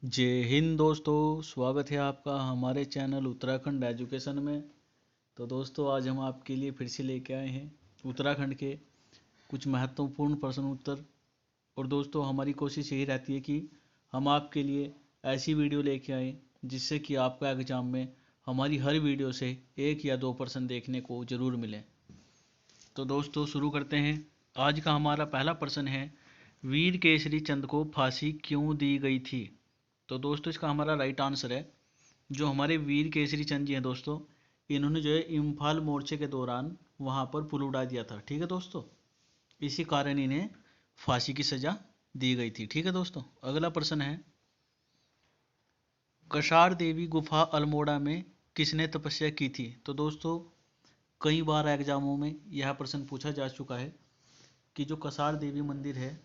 जय हिंद दोस्तों, स्वागत है आपका हमारे चैनल उत्तराखंड एजुकेशन में। तो दोस्तों, आज हम आपके लिए फिर से लेके आए हैं उत्तराखंड के कुछ महत्वपूर्ण प्रश्न उत्तर। और दोस्तों, हमारी कोशिश यही रहती है कि हम आपके लिए ऐसी वीडियो लेके आए जिससे कि आपका एग्जाम में हमारी हर वीडियो से 1 या 2 प्रश्न देखने को ज़रूर मिले। तो दोस्तों, शुरू करते हैं। आज का हमारा पहला प्रश्न है, वीर केसरी चंद को फांसी क्यों दी गई थी? तो दोस्तों, इसका हमारा राइट आंसर है, जो हमारे वीर केसरी चंद जी हैं दोस्तों, इन्होंने जो है इम्फाल मोर्चे के दौरान वहाँ पर पुल उड़ा दिया था। ठीक है दोस्तों, इसी कारण इन्हें फांसी की सजा दी गई थी। ठीक है दोस्तों, अगला प्रश्न है, कषार देवी गुफा अल्मोड़ा में किसने तपस्या की थी? तो दोस्तों, कई बार एग्जामों में यह प्रश्न पूछा जा चुका है कि जो कषार देवी मंदिर है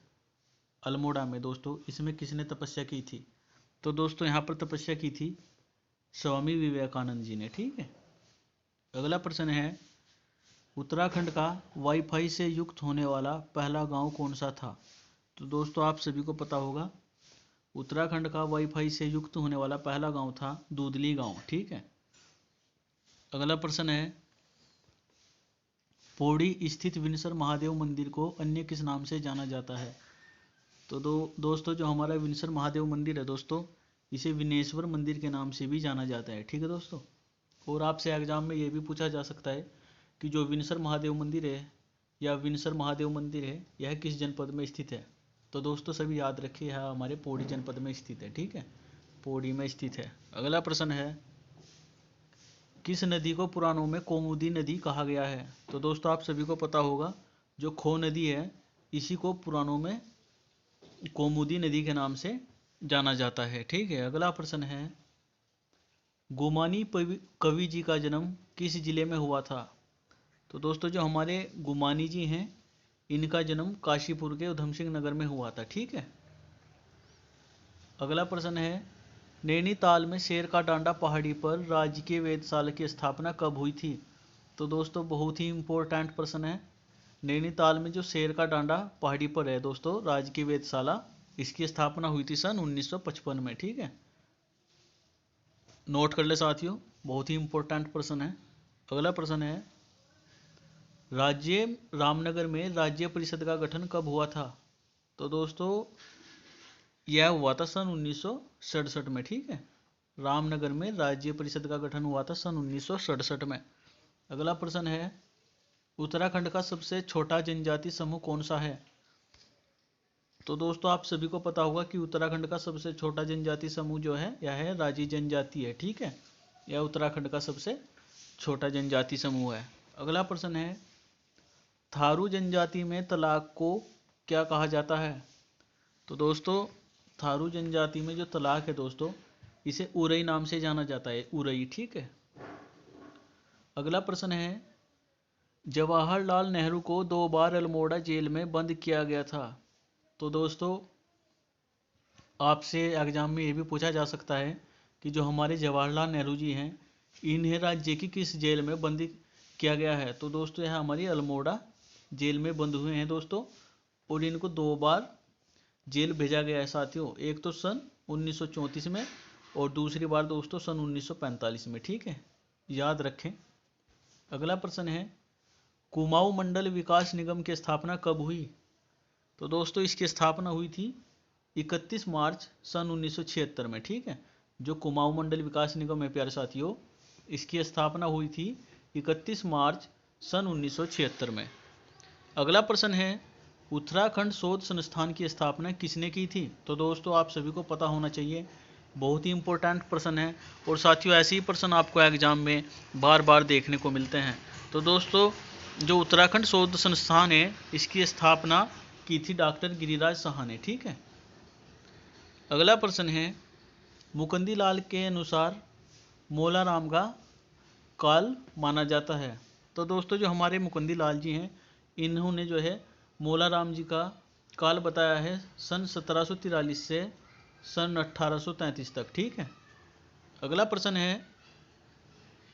अल्मोड़ा में दोस्तों, इसमें किसने तपस्या की थी? तो दोस्तों, यहाँ पर तपस्या की थी स्वामी विवेकानंद जी ने। ठीक है, अगला प्रश्न है, उत्तराखंड का वाईफाई से युक्त होने वाला पहला गांव कौन सा था? तो दोस्तों, आप सभी को पता होगा, उत्तराखंड का वाईफाई से युक्त होने वाला पहला गांव था दूधली गांव। ठीक है, अगला प्रश्न है, पौड़ी स्थित विनसर महादेव मंदिर को अन्य किस नाम से जाना जाता है? तो दोस्तों, जो हमारा विनसर महादेव मंदिर है दोस्तों, इसे विनेश्वर मंदिर के नाम से भी जाना जाता है। ठीक है दोस्तों, और आपसे एग्जाम में ये भी पूछा जा सकता है कि जो विनसर महादेव मंदिर है या विनसर महादेव मंदिर है, यह किस जनपद में स्थित है? तो दोस्तों, सभी याद रखिए, यह हमारे पौड़ी जनपद में स्थित है। ठीक है, पौड़ी में स्थित है। अगला प्रश्न है, किस नदी को पुराणों में कौमुदी नदी कहा गया है? तो दोस्तों, आप सभी को पता होगा, जो खो नदी है इसी को पुराणों में कौमुदी नदी के नाम से जाना जाता है। ठीक है, अगला प्रश्न है, गुमानी कवि जी का जन्म किस जिले में हुआ था? तो दोस्तों, जो हमारे गुमानी जी हैं, इनका जन्म काशीपुर के उधम सिंह नगर में हुआ था। ठीक है, अगला प्रश्न है, नैनीताल में शेर का डांडा पहाड़ी पर राजकीय वेधशाला की स्थापना कब हुई थी? तो दोस्तों, बहुत ही इंपॉर्टेंट प्रश्न है। नैनीताल में जो शेर का डांडा पहाड़ी पर है दोस्तों, राजकीय वेधशाला, इसकी स्थापना हुई थी सन 1955 में। ठीक है, नोट कर ले साथियों, बहुत ही इंपॉर्टेंट प्रश्न है। अगला प्रश्न है, राज्य रामनगर में राज्य परिषद का गठन कब हुआ था? तो दोस्तों, यह हुआ था सन 1967 में। ठीक है, रामनगर में राज्य परिषद का गठन हुआ था सन 1967 में। अगला प्रश्न है, उत्तराखंड का सबसे छोटा जनजाति समूह कौन सा है? तो दोस्तों, आप सभी को पता होगा कि उत्तराखंड का सबसे छोटा जनजाति समूह जो है, यह है राजी जनजाति है। ठीक है, यह उत्तराखंड का सबसे छोटा जनजाति समूह है। अगला प्रश्न है, थारू जनजाति में तलाक को क्या कहा जाता है? तो दोस्तों, थारू जनजाति में जो तलाक है दोस्तों, इसे उरई नाम से जाना जाता है, उरई। ठीक है, अगला प्रश्न है, जवाहरलाल नेहरू को 2 बार अल्मोड़ा जेल में बंद किया गया था। तो दोस्तों, आपसे एग्जाम में ये भी पूछा जा सकता है कि जो हमारे जवाहरलाल नेहरू जी हैं, इन्हें राज्य की किस जेल में बंदी किया गया है? तो दोस्तों, यह हमारी अल्मोड़ा जेल में बंद हुए हैं दोस्तों, और इनको 2 बार जेल भेजा गया है साथियों। एक तो सन 1934 में और दूसरी बार दोस्तों सन 1945 में। ठीक है, याद रखें। अगला प्रश्न है, कुमाऊं मंडल विकास निगम की स्थापना कब हुई? तो दोस्तों, इसकी स्थापना हुई थी 31 मार्च सन 1976 में। ठीक है, जो कुमाऊं मंडल विकास निगम है प्यारे साथियों, इसकी स्थापना हुई थी 31 मार्च सन 1976 में। अगला प्रश्न है, उत्तराखंड शोध संस्थान की स्थापना किसने की थी? तो दोस्तों, आप सभी को पता होना चाहिए, बहुत ही इंपॉर्टेंट प्रश्न है। और साथियों, ऐसे ही प्रश्न आपको एग्जाम में बार बार देखने को मिलते हैं। तो दोस्तों, जो उत्तराखंड शोध संस्थान है, इसकी स्थापना की थी डॉक्टर गिरिराज साहा ने। ठीक है, अगला प्रश्न है, मुकुंदी लाल के अनुसार मौलाराम का काल माना जाता है। तो दोस्तों, जो हमारे मुकुंदी लाल जी हैं, इन्होंने जो है मौलाराम जी का काल बताया है सन 1743 से सन 1833 तक। ठीक है, अगला प्रश्न है,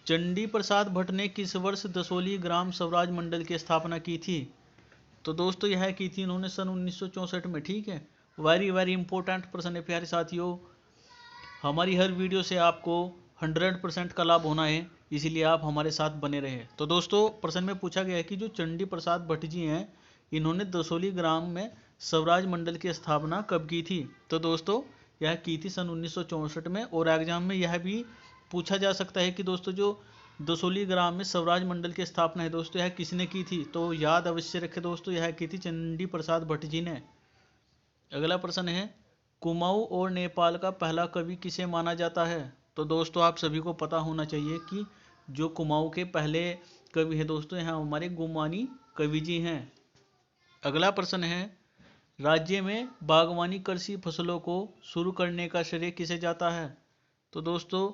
चंडी प्रसाद भट्ट ने किस वर्ष दसोली ग्राम स्वराज मंडल की स्थापना की थी? तो दोस्तों, यह की थी इन्होंने सन 1964 में। ठीक है, वेरी वेरी इंपॉर्टेंट प्रश्न है प्यारे साथियों। हमारी हर वीडियो से आपको 100% का लाभ होना है, इसीलिए आप हमारे साथ बने रहे। तो दोस्तों प्रश्न में पूछा गया है कि जो चंडी प्रसाद भट्ट जी हैं, इन्होंने दसोली ग्राम में स्वराज मंडल की स्थापना कब की थी? तो दोस्तों यह की थी सन 1964 में। और एग्जाम में यह भी पूछा जा सकता है कि दोस्तों जो दसोली ग्राम में स्वराज मंडल की स्थापना है दोस्तों, यह किसने की थी? तो याद अवश्य रखें दोस्तों, यह की थी चंडी प्रसाद भट्ट जी ने। अगला प्रश्न है, कुमाऊं और नेपाल का पहला कवि किसे माना जाता है? तो दोस्तों आप सभी को पता होना चाहिए कि जो कुमाऊं के पहले कवि है दोस्तों, यहाँ हमारे गुमानी कवि जी हैं। अगला प्रश्न है, राज्य में बागवानी कृषि फसलों को शुरू करने का श्रेय किसे जाता है? तो दोस्तों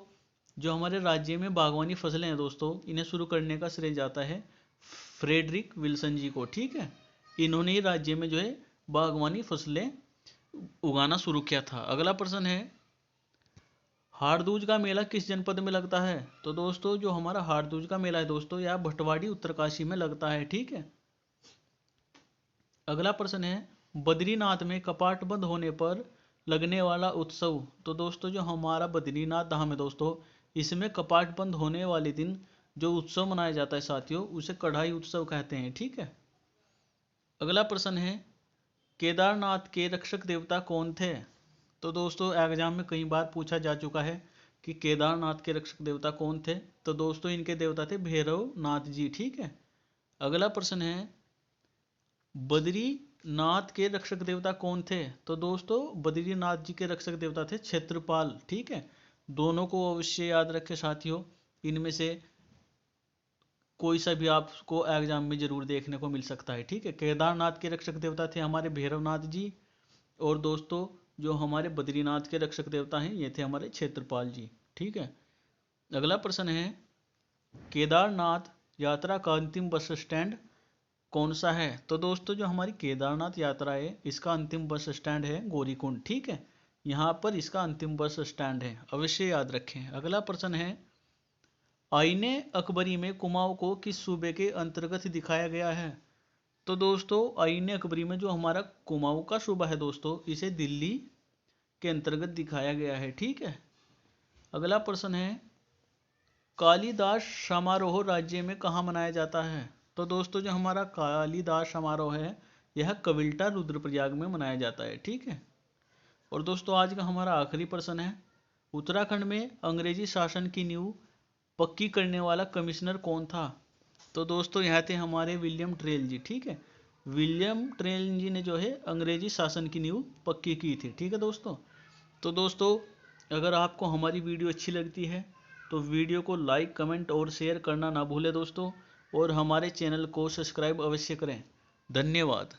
जो हमारे राज्य में बागवानी फसलें हैं दोस्तों, इन्हें शुरू करने का श्रेय जाता है फ्रेडरिक विल्सन जी को। ठीक है, इन्होंने ही राज्य में जो है बागवानी फसलें उगाना शुरू किया था। अगला प्रश्न है, हारदूज का मेला किस जनपद में लगता है? तो दोस्तों जो हमारा हारदूज का मेला है दोस्तों, यह भटवाड़ी उत्तरकाशी में लगता है। ठीक है। अगला प्रश्न है, बद्रीनाथ में कपाट बंद होने पर लगने वाला उत्सव। तो दोस्तों जो हमारा बद्रीनाथ धाम है दोस्तों, इसमें कपाट बंद होने वाले दिन जो उत्सव मनाया जाता है साथियों, उसे कढ़ाई उत्सव कहते हैं। ठीक है। अगला प्रश्न है, केदारनाथ के रक्षक देवता कौन थे? तो दोस्तों एग्जाम में कई बार पूछा जा चुका है कि केदारनाथ के रक्षक देवता कौन थे। तो दोस्तों इनके देवता थे भैरवनाथ जी। ठीक है। अगला प्रश्न है, बद्रीनाथ के रक्षक देवता कौन थे? तो दोस्तों बद्रीनाथ जी के रक्षक देवता थे क्षेत्रपाल। ठीक है, दोनों को अवश्य याद रखें साथियों, इनमें से कोई सा भी आपको एग्जाम में जरूर देखने को मिल सकता है। ठीक है, केदारनाथ के रक्षक देवता थे हमारे भैरवनाथ जी, और दोस्तों जो हमारे बद्रीनाथ के रक्षक देवता हैं ये थे हमारे क्षेत्रपाल जी। ठीक है। अगला प्रश्न है, केदारनाथ यात्रा का अंतिम बस स्टैंड कौन सा है? तो दोस्तों जो हमारी केदारनाथ यात्रा है, इसका अंतिम बस स्टैंड है गौरीकुंड। ठीक है, यहाँ पर इसका अंतिम बस स्टैंड है, अवश्य याद रखें। अगला प्रश्न है, आईने अकबरी में कुमाऊं को किस सूबे के अंतर्गत दिखाया गया है? तो दोस्तों आईने अकबरी में जो हमारा कुमाऊं का सूबा है दोस्तों, इसे दिल्ली के अंतर्गत दिखाया गया है। ठीक है। अगला प्रश्न है, कालिदास समारोह राज्य में कहाँ मनाया जाता है? तो दोस्तों जो हमारा कालिदास समारोह है, यह कविल्टा रुद्रप्रयाग में मनाया जाता है। ठीक है। और दोस्तों आज का हमारा आखिरी प्रश्न है, उत्तराखंड में अंग्रेजी शासन की नींव पक्की करने वाला कमिश्नर कौन था? तो दोस्तों यहाँ थे हमारे विलियम ट्रेल जी। ठीक है, विलियम ट्रेल जी ने जो है अंग्रेजी शासन की नींव पक्की की थी। ठीक है दोस्तों। तो दोस्तों अगर आपको हमारी वीडियो अच्छी लगती है तो वीडियो को लाइक, कमेंट और शेयर करना ना भूलें दोस्तों, और हमारे चैनल को सब्सक्राइब अवश्य करें। धन्यवाद।